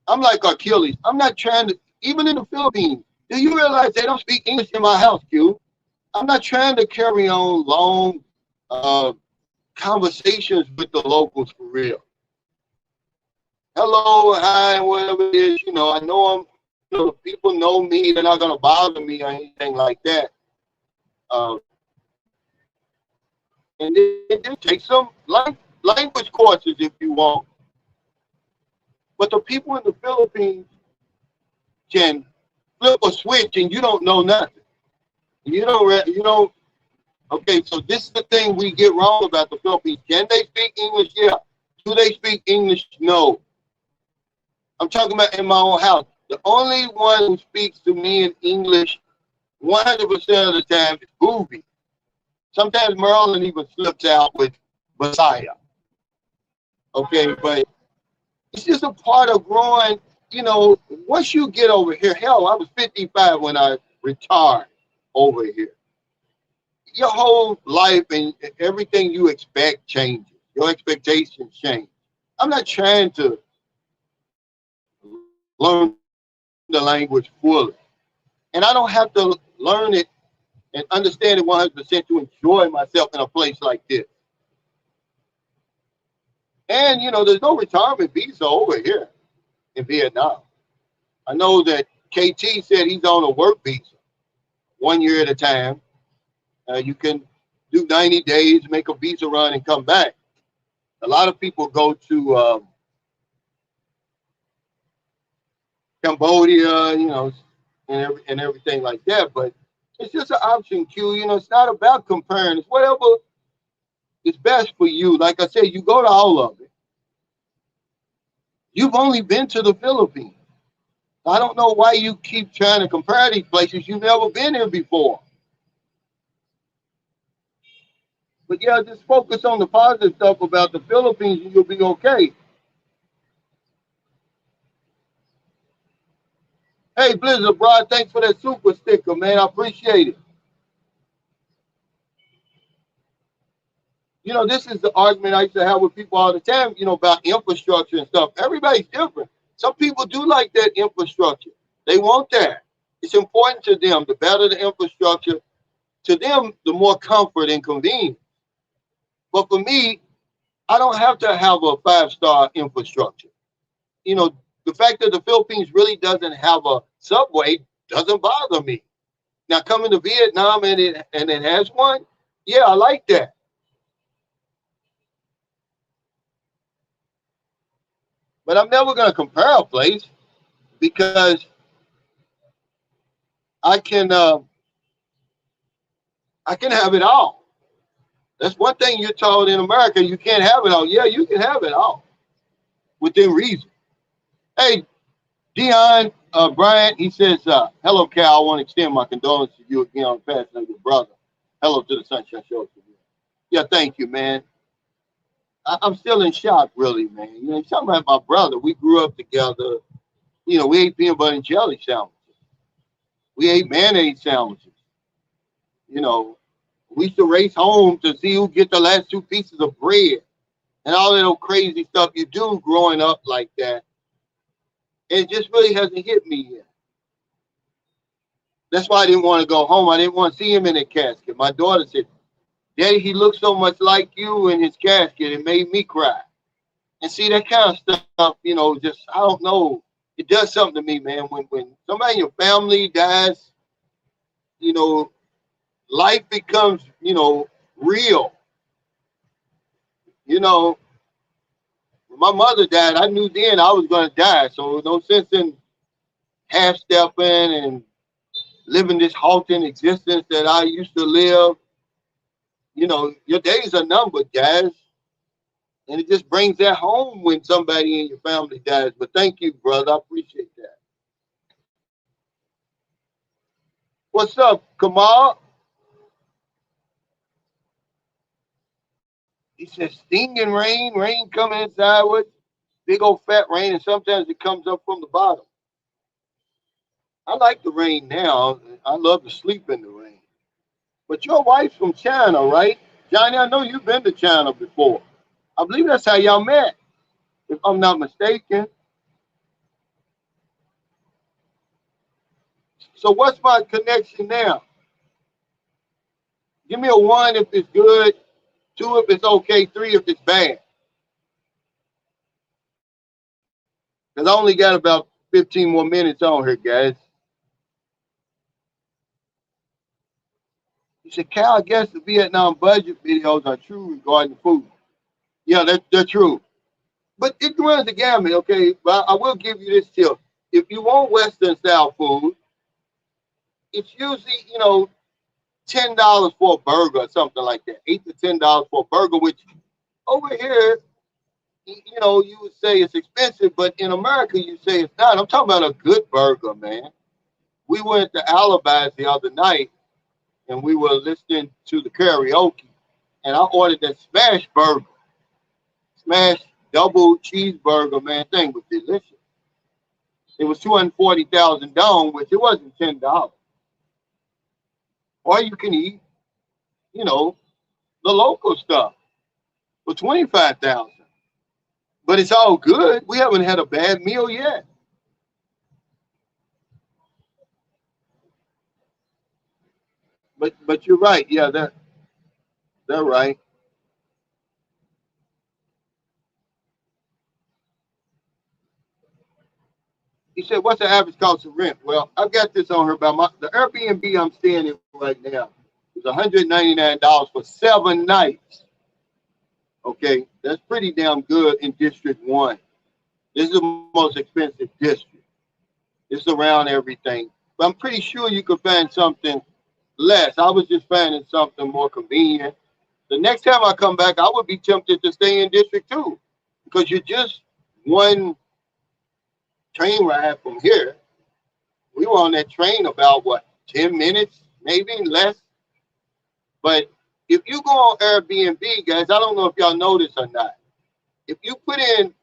Speaker 1: I'm like Achilles. I'm not trying to, even in the Philippines, do you realize they don't speak English in my house, Q? I'm not trying to carry on long conversations with the locals for real. Hello, hi, whatever it is, I know people know me. They're not going to bother me or anything like that. And then take some language courses if you want. But the people in the Philippines can flip a switch and you don't know nothing. Okay, so this is the thing we get wrong about the Philippines. Can they speak English? Yeah. Do they speak English? No. I'm talking about in my own house. The only one who speaks to me in English 100% of the time is Booby. Sometimes Merlin even slips out with Messiah. Okay, but it's just a part of growing. Once you get over here, hell, I was 55 when I retired over here. Your whole life and everything you expect changes. Your expectations change. I'm not trying to learn the language fully. And I don't have to learn it and understand it 100% to enjoy myself in a place like this. And, there's no retirement visa over here in Vietnam. I know that KT said he's on a work visa 1 year at a time. You can do 90 days, make a visa run, and come back. A lot of people go to Cambodia, and everything like that. But it's just an option, Q. It's not about comparing. It's whatever is best for you. Like I said, you go to all of it. You've only been to the Philippines. I don't know why you keep trying to compare these places. You've never been here before. But yeah, just focus on the positive stuff about the Philippines and you'll be okay. Hey, Blizzard, bro, thanks for that super sticker, man. I appreciate it. This is the argument I used to have with people all the time, about infrastructure and stuff. Everybody's different. Some people do like that infrastructure. They want that. It's important to them. The better the infrastructure, to them, the more comfort and convenience. But for me, I don't have to have a 5-star infrastructure. The fact that the Philippines really doesn't have a subway doesn't bother me. Now, coming to Vietnam and it has one, yeah, I like that. But I'm never going to compare a place because I can have it all. That's one thing you're told in America. You can't have it all. Yeah, you can have it all within reason. Hey, Dion Bryant, he says, hello, Cal. I want to extend my condolences to you again on the passing of your brother. Hello to the Sunshine Show. Yeah, thank you, man. I'm still in shock, really, man. You're talking about my brother. We grew up together. We ate peanut butter and jelly sandwiches. We ate mayonnaise sandwiches. We used to race home to see who get the last 2 pieces of bread and all that old crazy stuff you do growing up like that. It just really hasn't hit me yet. That's why I didn't want to go home. I didn't want to see him in a casket. My daughter said, Daddy, he looks so much like you in his casket. It made me cry. And see, that kind of stuff, you know, just, I don't know. It does something to me, man. When somebody in your family dies, you know, life becomes, you know, real. You know, when my mother died, I knew then I was going to die. So no sense in half stepping and living this halting existence that I used to live. You know, your days are numbered, guys. And it just brings that home when somebody in your family dies. But thank you, brother. I appreciate that. What's up, Kamal? He says stinging rain, rain coming in sideways, big old fat rain, and sometimes it comes up from the bottom. I like the rain now. I love to sleep in the rain. But your wife's from China, right? Johnny, I know you've been to China before. I believe that's how y'all met, if I'm not mistaken. So what's my connection now? Give me a 1 if it's good, 2 if it's okay, 3 if it's bad. Because I only got about 15 more minutes on here, guys. He said, Cal, I guess the Vietnam budget videos are true regarding food. Yeah, they're true. But it runs the gamut, okay? But I will give you this tip. If you want Western style food, it's usually, you know, $10 for a burger or something like that. $8 to $10 for a burger, which over here, you know, you would say it's expensive, but in America, you say it's not. I'm talking about a good burger, man. We went to Alibis the other night, and we were listening to the karaoke, and I ordered that smash burger, smash double cheeseburger, man. Thing was delicious. It was 240,000 down, which it wasn't $10. Or you can eat, you know, the local stuff for 25,000. But it's all good. We haven't had a bad meal yet. But you're right. Yeah, they're right. He said, "What's the average cost of rent?" Well, I've got this on here about the Airbnb I'm staying in right now. It's $199 for 7 nights. Okay, that's pretty damn good in District 1. This is the most expensive district. It's around everything. But I'm pretty sure you could find something less. I was just finding something more convenient. The next time I come back, I would be tempted to stay in District 2 because you're just one train ride from here. We were on that train about, what, 10 minutes, maybe less. But if you go on Airbnb, guys, I don't know if y'all know this or not. If you put in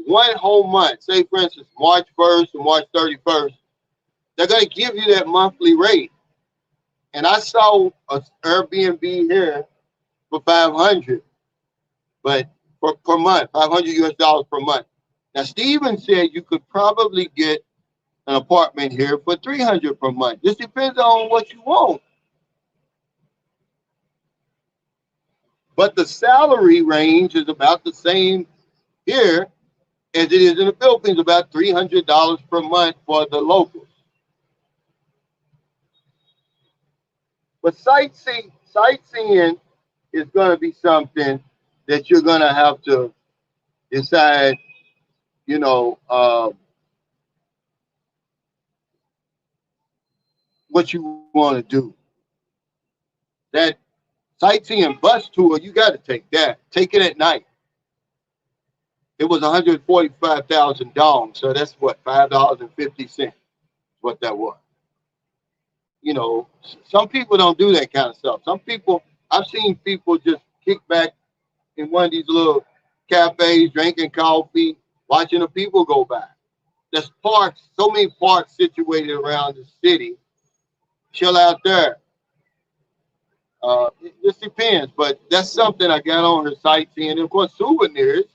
Speaker 1: one whole month, say for instance March 1st and March 31st, they're going to give you that monthly rate. And I saw an Airbnb here for 500, but per month, 500 US dollars per month. Now Steven said you could probably get an apartment here for 300 per month. This depends on what you want. But the salary range is about the same here as it is in the Philippines, about $300 per month for the locals. But sightseeing is going to be something that you're going to have to decide, you know, what you want to do. That sightseeing bus tour, you got to take that. Take it at night. It was 145,000 dong, so that's what, $5.50. What that was. You know, some people don't do that kind of stuff. Some people, I've seen people just kick back in one of these little cafes, drinking coffee, watching the people go by. There's parks, so many parks situated around the city. Chill out there. It just depends, but that's something I got on her sightseeing. And of course, souvenirs.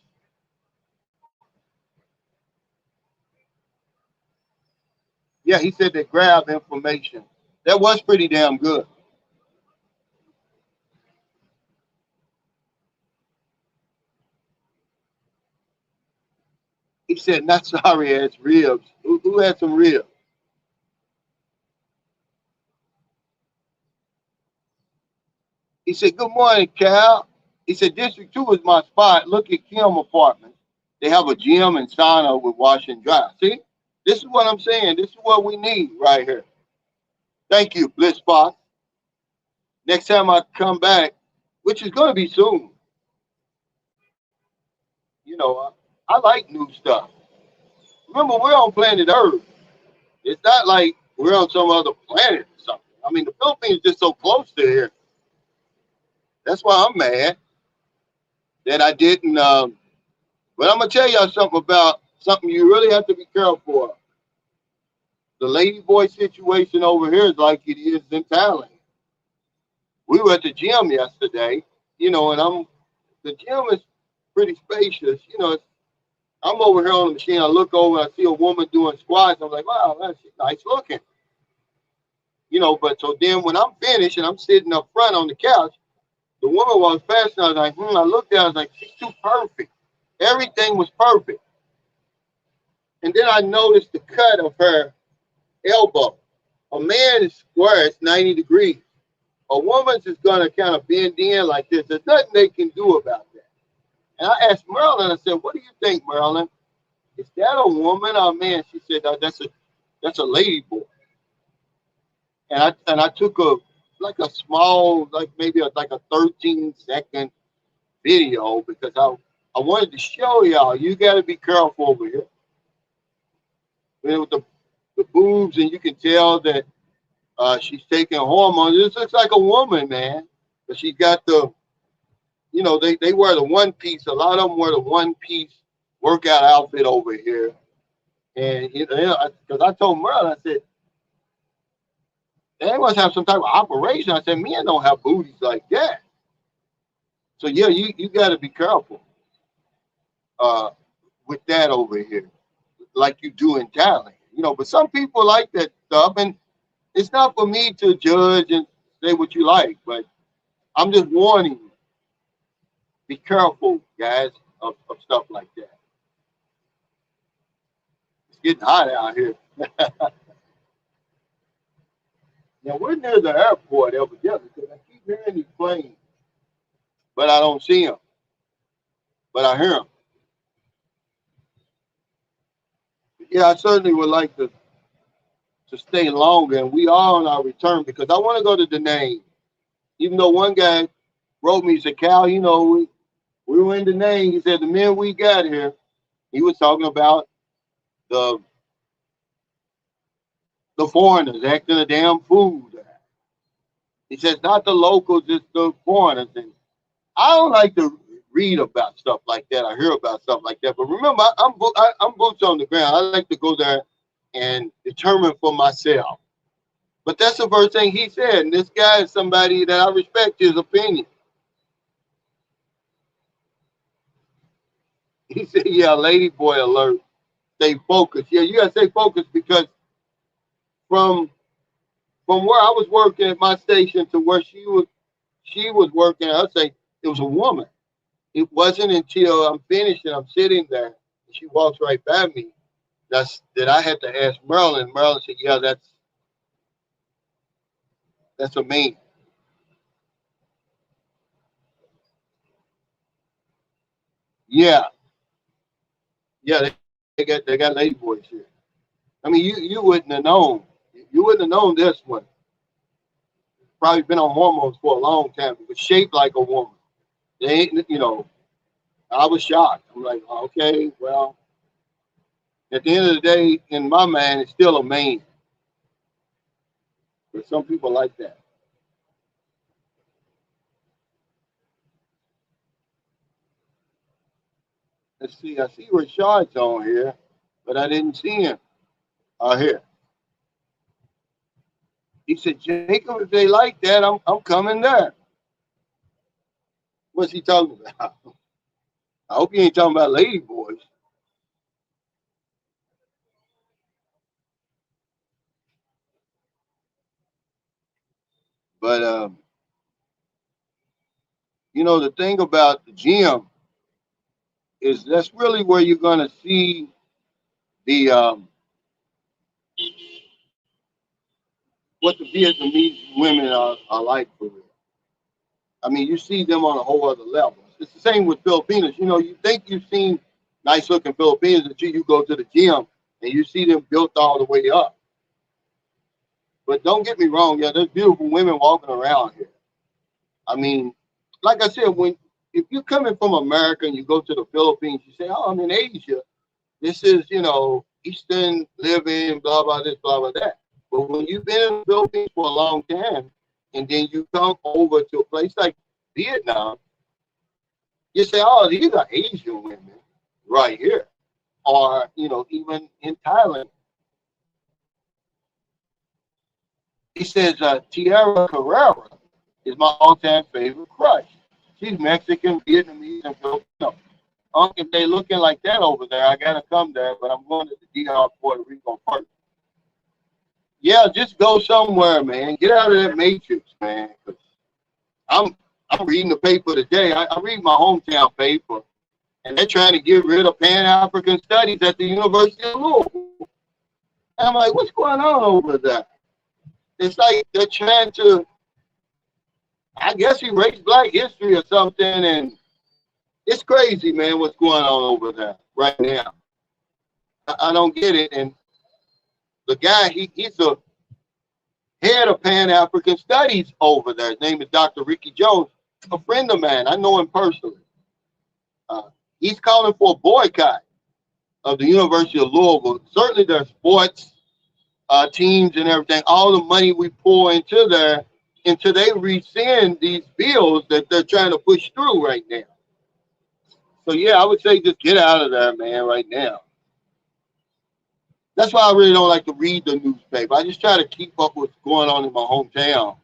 Speaker 1: Yeah, he said they grab information. That was pretty damn good. He said, not sorry ass ribs. Who had some ribs? He said, good morning, Cal. He said, District 2 is my spot. Look at Kim Apartments. They have a gym and sauna with wash and dry. See? This is what I'm saying. This is what we need right here. Thank you, Bliss Fox. Next time I come back, which is going to be soon, you know, I like new stuff. Remember, we're on planet Earth. It's not like we're on some other planet or something. I mean, the Philippines is just so close to here. That's why I'm mad that I didn't. But I'm going to tell y'all something about something you really have to be careful of. The ladyboy situation over here is like it is in Thailand. We were at the gym yesterday, you know, and the gym is pretty spacious. You know, I'm over here on the machine. I look over and I see a woman doing squats. I'm like, wow, that's nice looking. You know, but so then when I'm finished and I'm sitting up front on the couch, the woman was fast. And I was like, I looked at her, I was like, she's too perfect. Everything was perfect. And then I noticed the cut of her elbow. A man is square, it's 90 degrees. A woman's is going to kind of bend in like this. There's nothing they can do about that. And I asked Marilyn, I said, what do you think, Marilyn? Is that a woman or a man? She said, oh, that's a lady boy. And I took a small, like maybe like a 13-second video because I wanted to show y'all, you got to be careful over here. With the boobs, and you can tell that she's taking hormones. This looks like a woman, man. But she's got the, you know, they wear the one piece. A lot of them wear the one piece workout outfit over here. And, you know, because I told Merle, I said, they must have some type of operation. I said, men don't have booties like that. So, yeah, you got to be careful with that over here, like you do in Thailand. You know, but some people like that stuff. And it's not for me to judge and say what you like, but I'm just warning you. Be careful, guys, of stuff like that. It's getting hot out here. Now, we're near the airport, evidently, because I keep hearing these planes, but I don't see them. But I hear them. Yeah, I certainly would like to stay longer, and we are on our return because I want to go to Da Nang. Even though one guy wrote me, he said, Cal, you know, we were in Da Nang. He said, the minute we got here, he was talking about the foreigners acting a damn fool. He says, not the locals, it's the foreigners. And I don't like to read about stuff like that. I hear about stuff like that. But remember, I'm boots on the ground. I like to go there and determine for myself. But that's the first thing he said. And this guy is somebody that I respect his opinion. He said, yeah, lady boy alert. Stay focused. Yeah, you got to stay focused because from where I was working at my station to where she was working, I'd say it was a woman. It wasn't until I'm finished and I'm sitting there and she walks right by me that I had to ask Marilyn. Marilyn said, yeah, that's a man. Yeah. Yeah, they got lady boys here. I mean, you wouldn't have known. You wouldn't have known this one. Probably been on hormones for a long time. It was shaped like a woman. They ain't, you know, I was shocked. I'm like, okay, well, at the end of the day, in my mind, it's still a man. But some people like that. Let's see. I see Rashad's on here, but I didn't see him. Here. He said, Jacob, if they like that, I'm coming there. What's he talking about? I hope he ain't talking about lady boys. But you know, the thing about the gym is that's really where you're gonna see the what the Vietnamese women are like for real. I mean, you see them on a whole other level. It's the same with Filipinos. You know, you think you've seen nice looking Filipinos until you go to the gym and you see them built all the way up. But don't get me wrong, yeah, there's beautiful women walking around here. I mean, like I said, if you're coming from America and you go to the Philippines, you say, oh, I'm in Asia. This is, you know, Eastern living, blah, blah, this, blah, blah, that. But when you've been in the Philippines for a long time, and then you come over to a place like Vietnam, you say, oh, these are Asian women right here. Or, you know, even in Thailand. He says, Tierra Carrera is my all-time favorite crush. She's Mexican, Vietnamese, and Filipino. If they looking like that over there, I gotta come there, but I'm going to the DR Puerto Rico first. Yeah, just go somewhere, man. Get out of that matrix, man. Cause I'm reading the paper today. I read my hometown paper, and they're trying to get rid of Pan-African Studies at the University of Louisville. And I'm like, what's going on over there? It's like they're trying to, I guess, erase Black history or something, and it's crazy, man, what's going on over there right now. I don't get it. And the guy, he's a head of Pan-African Studies over there. His name is Dr. Ricky Jones, a friend of mine. I know him personally. He's calling for a boycott of the University of Louisville. Certainly their sports teams and everything, all the money we pour into there until they rescind these bills that they're trying to push through right now. So, yeah, I would say just get out of there, man, right now. That's why I really don't like to read the newspaper. I just try to keep up with what's going on in my hometown.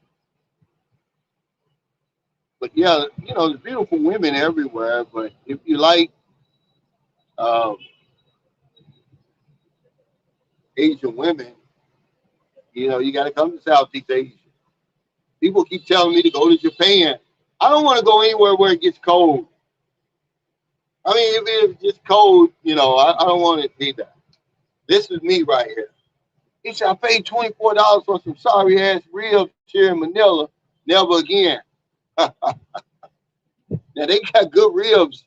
Speaker 1: But, yeah, you know, there's beautiful women everywhere. But if you like Asian women, you know, you got to come to Southeast Asia. People keep telling me to go to Japan. I don't want to go anywhere where it gets cold. I mean, if it's just cold, you know, I don't want it to be that. This is me right here. He said, I paid $24 for some sorry-ass ribs here in Manila. Never again. Now, they got good ribs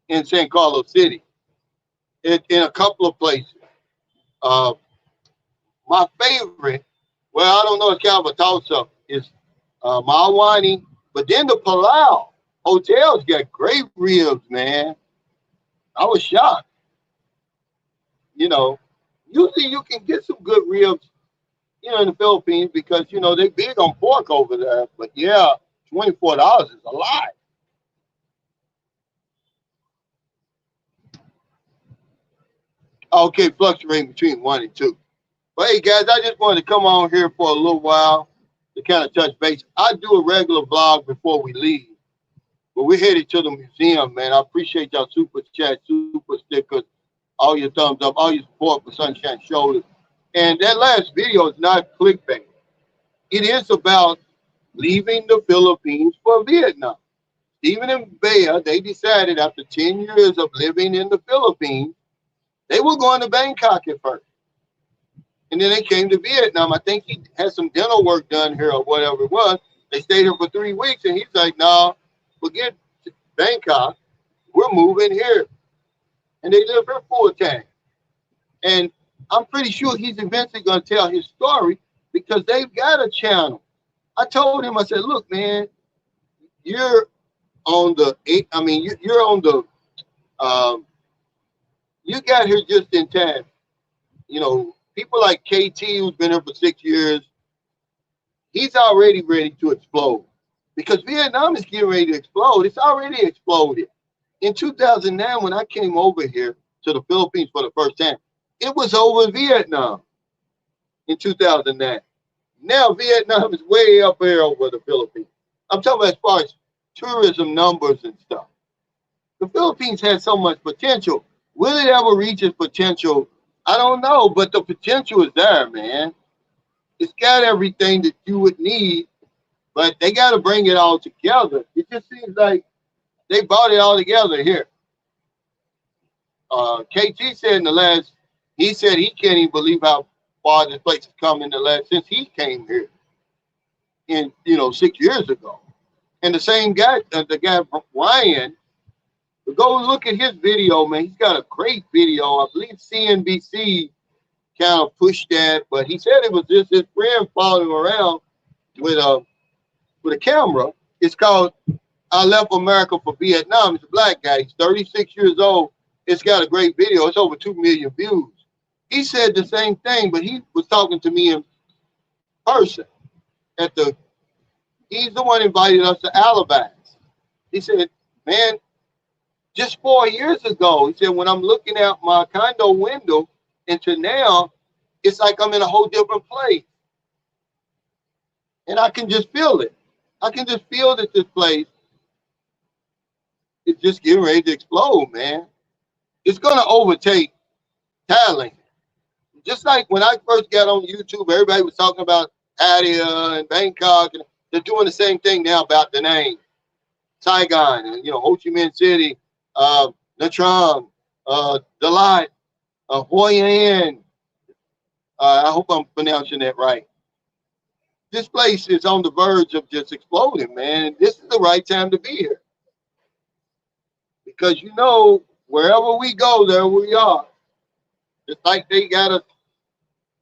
Speaker 1: in San Carlos City in a couple of places. My favorite, well, I don't know if kind of a toss-up, is Mawani, but then the Palau hotels got great ribs, man. I was shocked. You know, usually you can get some good ribs, you know, in the Philippines because, you know, they big on pork over there. But, yeah, $24 is a lot. Okay, fluctuating between 1 and 2. But, hey, guys, I just wanted to come on here for a little while to kind of touch base. I do a regular vlog before we leave. But we're headed to the museum, man. I appreciate y'all super chat, super stickers, all your thumbs up, all your support for Sunshine Shoulders. And that last video is not clickbait. It is about leaving the Philippines for Vietnam. Stephen and Bea, they decided after 10 years of living in the Philippines, they were going to Bangkok at first. And then they came to Vietnam. I think he had some dental work done here or whatever it was. They stayed here for 3 weeks, and he's like, no, forget Bangkok. We're moving here. And they live here full time. And I'm pretty sure he's eventually going to tell his story because they've got a channel. I told him, I said, look, man, you're on the, I mean, you're on the, you got here just in time. You know, people like KT, who's been here for 6 years, he's already ready to explode because Vietnam is getting ready to explode. It's already exploded. In 2009, when I came over here to the Philippines for the first time, it was over Vietnam in 2009. Now Vietnam is way up here over the Philippines. I'm talking about as far as tourism numbers and stuff. The Philippines has so much potential. Will it ever reach its potential? I don't know, but the potential is there, man. It's got everything that you would need, but they got to bring it all together. It just seems like they brought it all together here. KT said in the last, He said he can't even believe how far this place has come in the last since he came here in 6 years ago. And the same guy, the guy Ryan, go look at his video, man. He's got a great video. I believe CNBC kind of pushed that, but he said it was just his friend following him around with a camera. It's called "I Left America for Vietnam." It's a black guy. He's 36 years old. It's got a great video. It's over 2 million views. He said the same thing, but he was talking to me in person at the. He's the one invited us to Alabama. He said, "Man, just 4 years ago," he said, "when I'm looking out my condo window into now, it's like I'm in a whole different place, and I can just feel it. I can just feel that this place is just getting ready to explode, man. It's gonna overtake Thailand. Just like when I first got on YouTube, everybody was talking about Pattaya and Bangkok, and they're doing the same thing now about the name Saigon and Ho Chi Minh City, Nha Trang, Dalat, Hoi An. I hope I'm pronouncing that right. This place is on the verge of just exploding, man. This is the right time to be here. Because wherever we go, there we are. Just like they got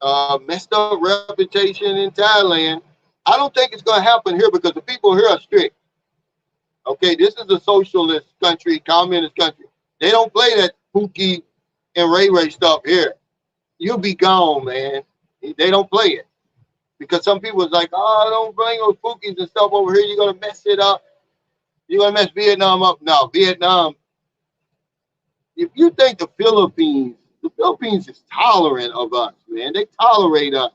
Speaker 1: a messed up reputation in Thailand. I don't think it's going to happen here because the people here are strict. Okay, this is a socialist country, communist country. They don't play that Pookie and Ray Ray stuff here. You'll be gone, man. They don't play it. Because some people is like, oh, don't bring those Pookies and stuff over here. You're going to mess it up. You're going to mess Vietnam up. No, Vietnam. If you think the Philippines is tolerant of us, man. They tolerate us.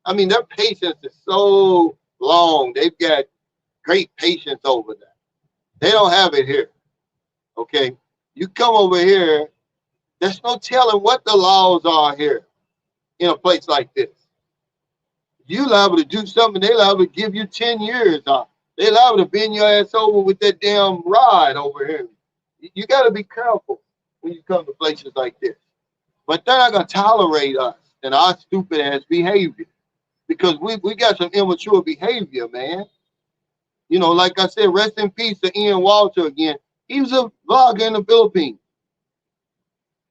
Speaker 1: I mean, their patience is so long. They've got great patience over there. They don't have it here. Okay? You come over here, there's no telling what the laws are here in a place like this. You liable to do something, they liable to give you 10 years off. They liable to bend your ass over with that damn rod over here. You got to be careful when you come to places like this. But they're not going to tolerate us and our stupid ass behavior because we got some immature behavior, man. Like I said, rest in peace to Ian Walter again. He was a vlogger in the Philippines.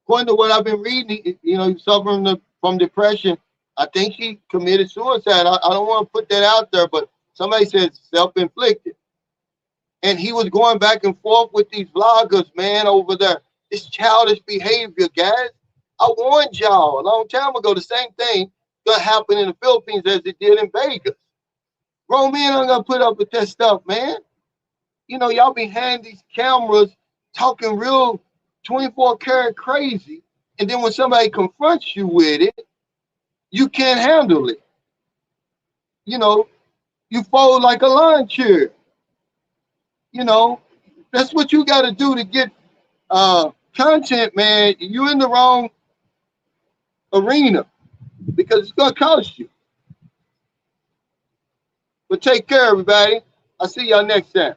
Speaker 1: According to what I've been reading, he's suffering from depression. I think he committed suicide. I don't want to put that out there, but somebody said self-inflicted. And he was going back and forth with these vloggers, man, over there. It's childish behavior, guys. I warned y'all a long time ago the same thing gonna happen in the Philippines as it did in Vegas. Grown men aren't gonna put up with that stuff, man. Y'all behind these cameras talking real 24 karat crazy, and then when somebody confronts you with it, you can't handle it. You fold like a lawn chair. That's what you got to do to get content, man. You're in the wrong arena because it's going to cost you. But take care, everybody. I'll see y'all next time.